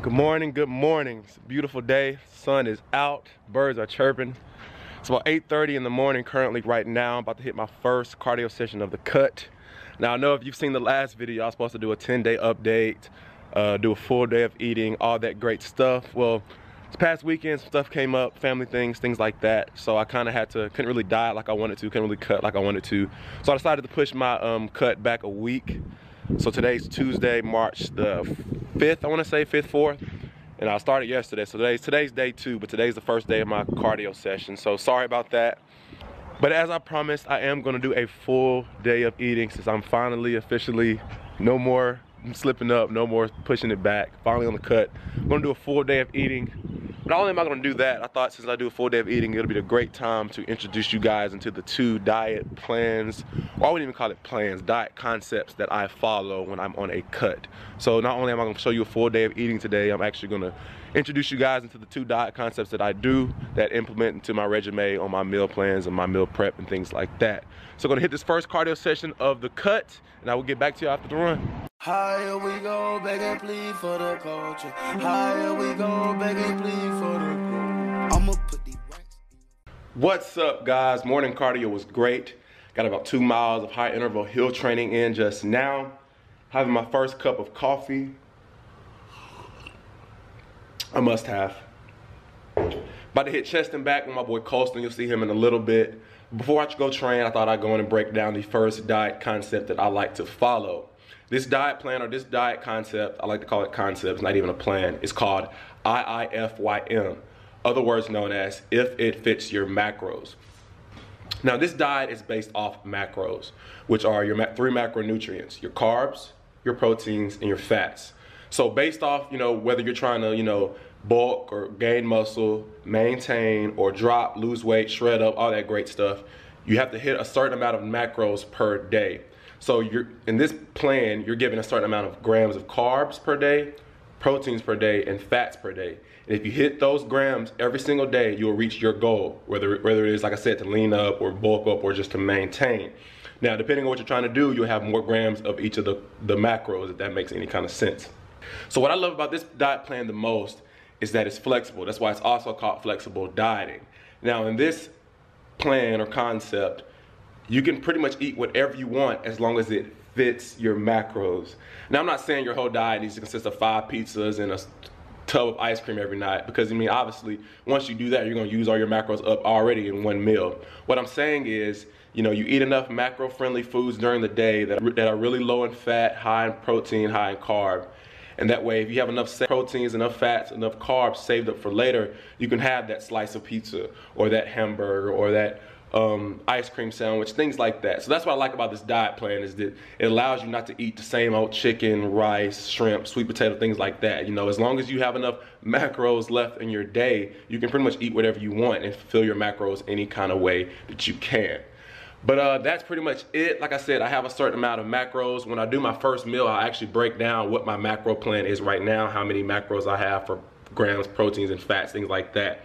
Good morning, good morning. It's a beautiful day. Sun is out, birds are chirping. It's about 8:30 in the morning currently right now. I'm about to hit my first cardio session of the cut. Now I know if you've seen the last video, I was supposed to do a 10-day update, do a full day of eating, all that great stuff. Well, this past weekend, some stuff came up, family things like that. So I kind of couldn't really diet like I wanted to, couldn't really cut like I wanted to. So I decided to push my cut back a week. So today's Tuesday, March the 5th, I want to say 5th, 4th. And I started yesterday, so today's day 2, but today's the first day of my cardio session. So sorry about that. But as I promised, I am gonna do a full day of eating since I'm finally, officially, no more slipping up, no more pushing it back, finally on the cut. I'm gonna do a full day of eating. Not only am I gonna do that, I thought since I do a full day of eating, it'll be a great time to introduce you guys into the 2 diet plans, or I wouldn't even call it plans, diet concepts that I follow when I'm on a cut. So not only am I gonna show you a full day of eating today, I'm actually gonna introduce you guys into the 2 diet concepts that I do that implement into my regimen on my meal plans and my meal prep and things like that. So I'm gonna hit this first cardio session of the cut, and I will get back to you after the run. Higher we go, beg and plead for the culture. Higher we go, beg and plead for the growth. I'ma put the wax. What's up, guys? Morning cardio was great. Got about 2 miles of high interval hill training in just now. Having my first cup of coffee. A must have. About to hit chest and back with my boy Colston. You'll see him in a little bit. Before I go train, I thought I'd go in and break down the first diet concept that I like to follow. This diet plan or this diet concept, I like to call it concept, it's not even a plan. It's called Iifym, other words known as if it fits your macros. Now this diet is based off macros, which are your 3 macronutrients, your carbs, your proteins, and your fats. So based off, whether you're trying to, bulk or gain muscle, maintain or drop, lose weight, shred up, all that great stuff, you have to hit a certain amount of macros per day. So in this plan, you're given a certain amount of grams of carbs per day, proteins per day, and fats per day. And if you hit those grams every single day, you'll reach your goal, whether it is, like I said, to lean up or bulk up or just to maintain. Now, depending on what you're trying to do, you'll have more grams of each of the macros, if that makes any kind of sense. So what I love about this diet plan the most is that it's flexible. That's why it's also called flexible dieting. Now, in this plan or concept, you can pretty much eat whatever you want as long as it fits your macros. Now, I'm not saying your whole diet needs to consist of 5 pizzas and a tub of ice cream every night, because obviously, once you do that, you're gonna use all your macros up already in one meal. What I'm saying is, you eat enough macro-friendly foods during the day that are really low in fat, high in protein, high in carb. And that way, if you have enough proteins, enough fats, enough carbs saved up for later, you can have that slice of pizza or that hamburger or that ice cream sandwich, things like that. So that's what I like about this diet plan, is that it allows you not to eat the same old chicken, rice, shrimp, sweet potato, things like that. As long as you have enough macros left in your day, you can pretty much eat whatever you want and fulfill your macros any kind of way that you can. But that's pretty much it. Like I said, I have a certain amount of macros. When I do my first meal, I actually break down what my macro plan is right now, how many macros I have for grams, proteins, and fats, things like that.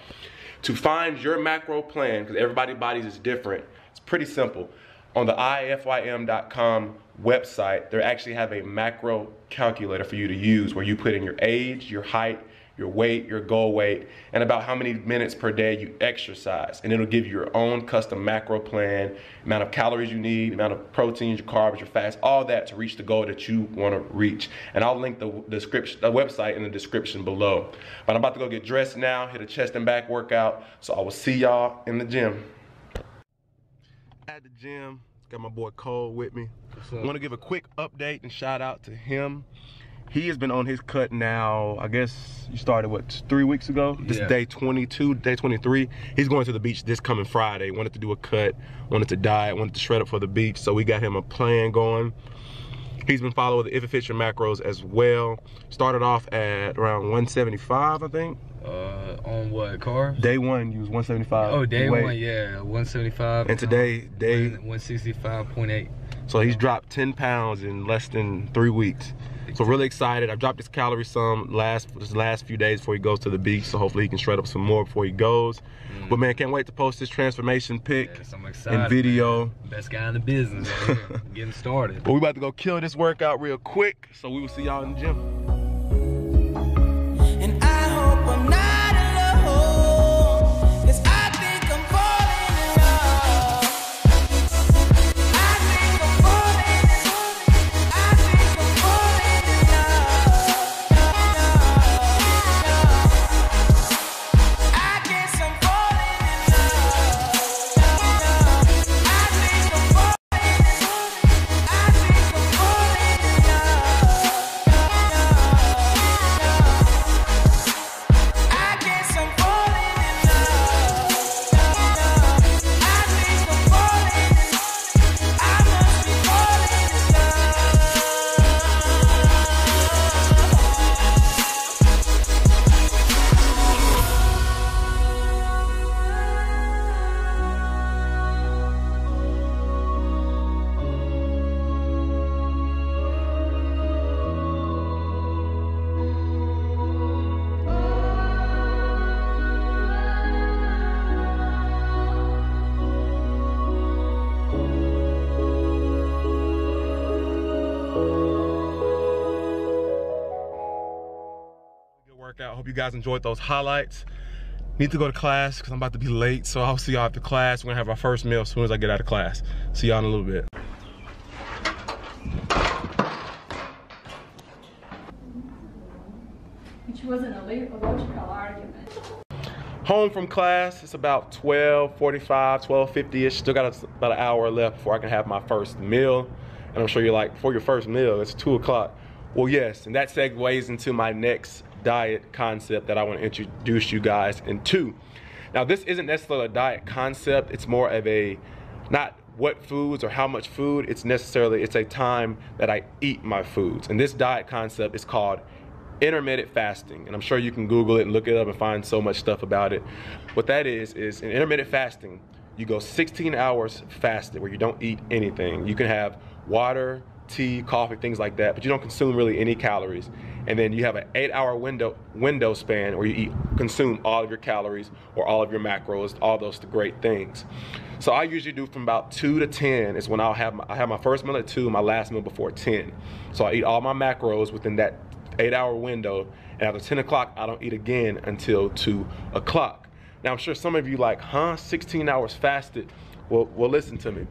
To find your macro plan, because everybody's bodies is different, it's pretty simple. On the iifym.com website, they actually have a macro calculator for you to use where you put in your age, your height, your weight, your goal weight, and about how many minutes per day you exercise. And it'll give you your own custom macro plan, amount of calories you need, amount of proteins, your carbs, your fats, all that to reach the goal that you want to reach. And I'll link the website in the description below. But I'm about to go get dressed now, hit a chest and back workout. So I will see y'all in the gym. At the gym, got my boy Cole with me. I want to give a quick update and shout out to him. He has been on his cut now, I guess you started, what, 3 weeks ago? This is day 22, day 23. He's going to the beach this coming Friday. Wanted to do a cut, wanted to diet, wanted to shred up for the beach. So we got him a plan going. He's been following the If It Fits Your Macros as well. Started off at around 175, I think. On what, carbs? Day 1, you was 175. Oh, day 1, yeah, 175. And today, day 165.8. So he's dropped 10 pounds in less than 3 weeks. So really excited. I've dropped his calories some this last few days before he goes to the beach. So hopefully he can shred up some more before he goes. But man, can't wait to post this transformation pic and video. Man. Best guy in the business right here. Getting started. But we about to go kill this workout real quick. So we will see y'all in the gym. Workout. Hope you guys enjoyed those highlights. Need to go to class because I'm about to be late, so I'll see y'all after class. We're gonna have our first meal as soon as I get out of class. See y'all in a little bit. Which was an illogical argument. Home from class, it's about 12:45, 12:50-ish. Still got about an hour left before I can have my first meal. And I'm sure you're like, for your first meal, it's 2 o'clock. Well, yes, and that segues into my next diet concept that I want to introduce you guys into. Now, this isn't necessarily a diet concept. It's more of a, not what foods or how much food, it's a time that I eat my foods. And this diet concept is called intermittent fasting. And I'm sure you can Google it and look it up and find so much stuff about it. What that is in intermittent fasting, you go 16 hours fasted where you don't eat anything. You can have water, tea, coffee, things like that, but you don't consume really any calories. And then you have an 8-hour window span where you consume all of your calories or all of your macros, all those great things. So I usually do from about 2 to 10 is when I have my first meal at 2, my last meal before 10. So I eat all my macros within that 8-hour window, and after 10 o'clock, I don't eat again until 2 o'clock. Now, I'm sure some of you like, huh, 16 hours fasted? Well, listen to me.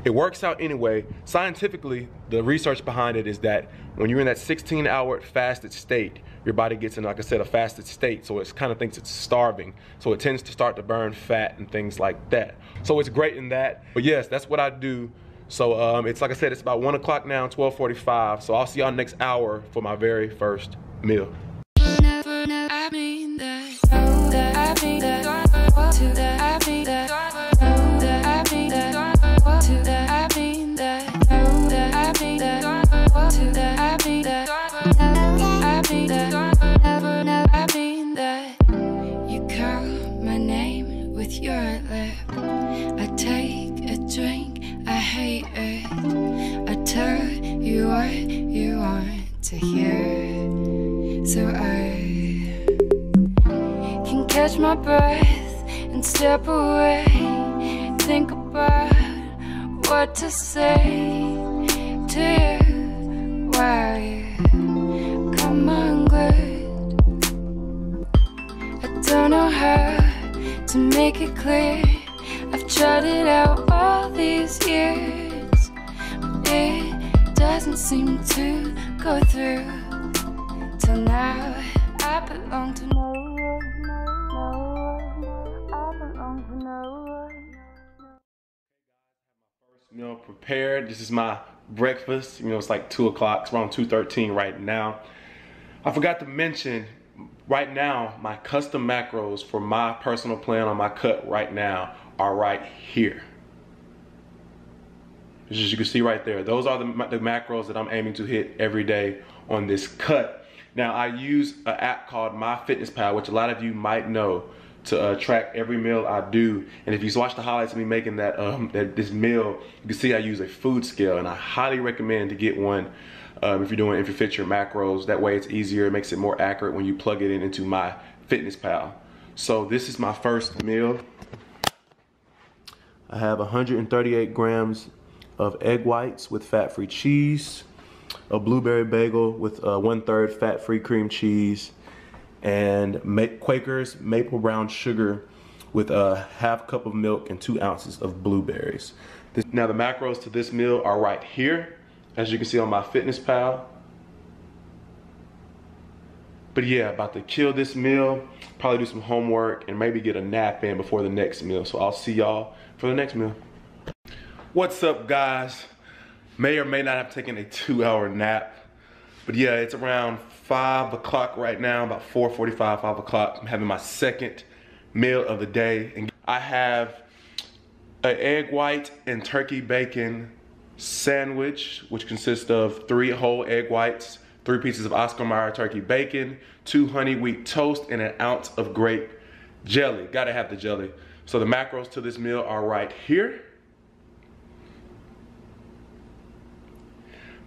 It works out anyway. Scientifically, the research behind it is that when you're in that 16-hour fasted state, your body gets in, like I said, a fasted state, so it kind of thinks it's starving. So it tends to start to burn fat and things like that. So it's great in that. But yes, that's what I do. So it's like I said, it's about 1 o'clock now, 12:45. So I'll see y'all next hour for my very first meal. You call my name with your lip. I take a drink, I hate it. I tell you what you want to hear, so I can catch my breath and step away. Think about what to say to you while you come unglued. I don't know how to make it clear. I've tried it out all these years, but it doesn't seem to go through. Till now, I belong to no one, I belong to no one. First meal prepared. This is my breakfast. You know, it's like 2 o'clock. It's around 2:13 right now. I forgot to mention, right now, my custom macros for my personal plan on my cut right now are right here. As you can see right there, those are the macros that I'm aiming to hit every day on this cut. Now, I use an app called MyFitnessPal, which a lot of you might know, to track every meal I do. And if you watch the highlights of me making this meal, you can see I use a food scale, and I highly recommend to get one if you fit your macros. That way it's easier, it makes it more accurate when you plug it into MyFitnessPal. So this is my first meal. I have 138 grams of egg whites with fat-free cheese, a blueberry bagel with 1/3 fat-free cream cheese, and Quaker's maple brown sugar with a ½ cup of milk and 2 ounces of blueberries. Now the macros to this meal are right here, as you can see on MyFitnessPal. But yeah, about to kill this meal, probably do some homework, and maybe get a nap in before the next meal. So I'll see y'all for the next meal. What's up, guys? May or may not have taken a 2-hour nap. But yeah, it's around 5 o'clock right now, about 4:45, 5 o'clock. I'm having my second meal of the day. And I have an egg white and turkey bacon sandwich, which consists of 3 whole egg whites, 3 pieces of Oscar Mayer turkey bacon, 2 honey wheat toast, and 1 ounce of grape jelly. Gotta have the jelly. So the macros to this meal are right here.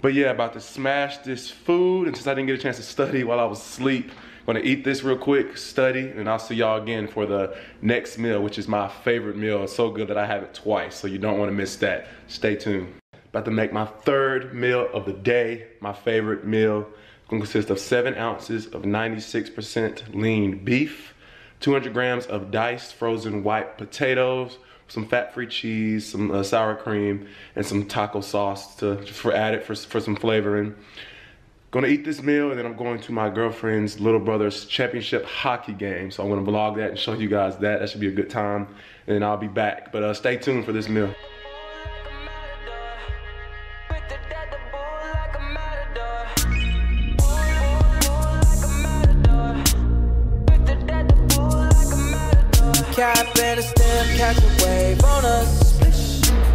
But yeah, about to smash this food, and since I didn't get a chance to study while I was asleep, I'm gonna eat this real quick, study, and I'll see y'all again for the next meal, which is my favorite meal. It's so good that I have it twice, so you don't wanna miss that. Stay tuned. About to make my 3rd meal of the day, my favorite meal. gonna consist of 7 ounces of 96% lean beef, 200 grams of diced frozen white potatoes, some fat-free cheese, some sour cream, and some taco sauce for some flavoring. Gonna eat this meal, and then I'm going to my girlfriend's little brother's championship hockey game. So I'm gonna vlog that and show you guys that. That should be a good time. And then I'll be back. But stay tuned for this meal. Cap and a stem, catch a wave on us.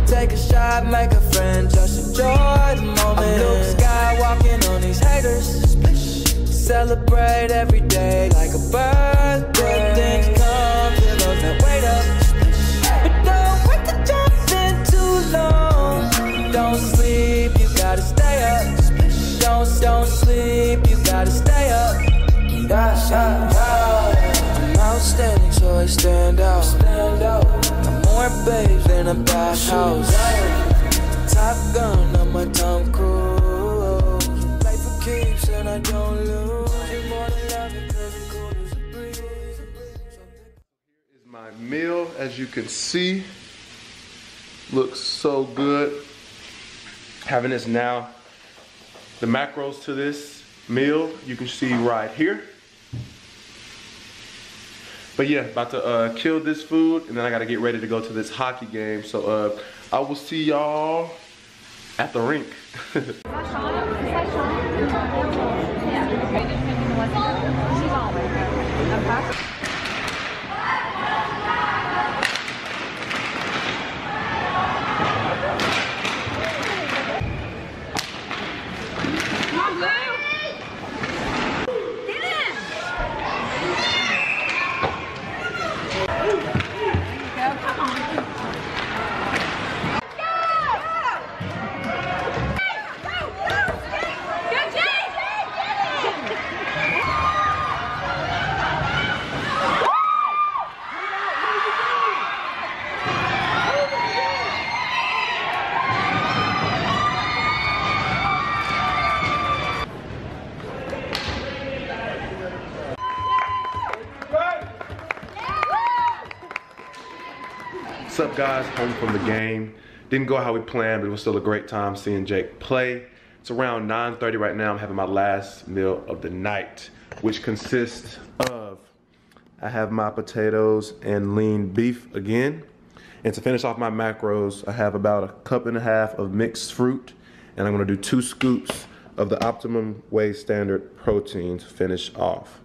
Take a shot, make a friend, just enjoy the moment. I'm Luke Skywalking on these haters. Celebrate every day like a birthday. Things come to those that wait up. But don't wait to jump in too long. Don't sleep, you gotta stay up. Don't sleep, you gotta stay up. I'm outstanding, so I stand out. I'm more babes than a bathhouse. Top Gun on my Tom Cruise. Play for keeps and I don't lose. You're more than love it 'cause it's cool as a breeze. Here is my meal, as you can see. Looks so good. Having this now. The macros to this meal, you can see right here. But yeah, about to kill this food, and then I gotta get ready to go to this hockey game. So I will see y'all at the rink. What's up, guys? Home from the game. Didn't go how we planned, but it was still a great time seeing Jake play. It's around 9:30 right now. I'm having my last meal of the night, which consists of, I have my potatoes and lean beef again. And to finish off my macros, I have about a cup and a half of mixed fruit, and I'm gonna do 2 scoops of the Optimum Way Standard protein to finish off.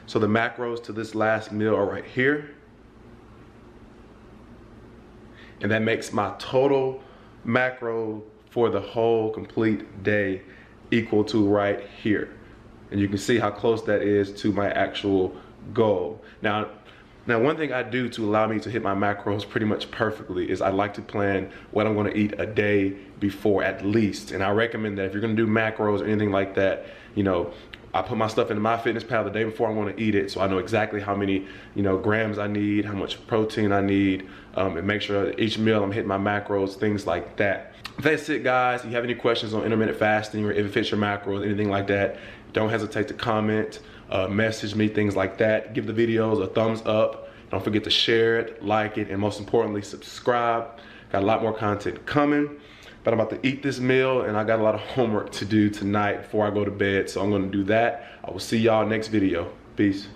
So the macros to this last meal are right here. And that makes my total macro for the whole complete day equal to right here. And you can see how close that is to my actual goal. Now one thing I do to allow me to hit my macros pretty much perfectly is I like to plan what I'm gonna eat a day before at least. And I recommend that if you're gonna do macros or anything like that, you know, I put my stuff into MyFitnessPal the day before I want to eat it, so I know exactly how many, grams I need, how much protein I need, and make sure that each meal I'm hitting my macros, things like that. That's it, guys. If you have any questions on intermittent fasting or if it fits your macros, anything like that, don't hesitate to comment, message me, things like that. Give the videos a thumbs up. Don't forget to share it, like it, and most importantly, subscribe. Got a lot more content coming. But I'm about to eat this meal, and I got a lot of homework to do tonight before I go to bed, so I'm gonna do that. I will see y'all next video. Peace.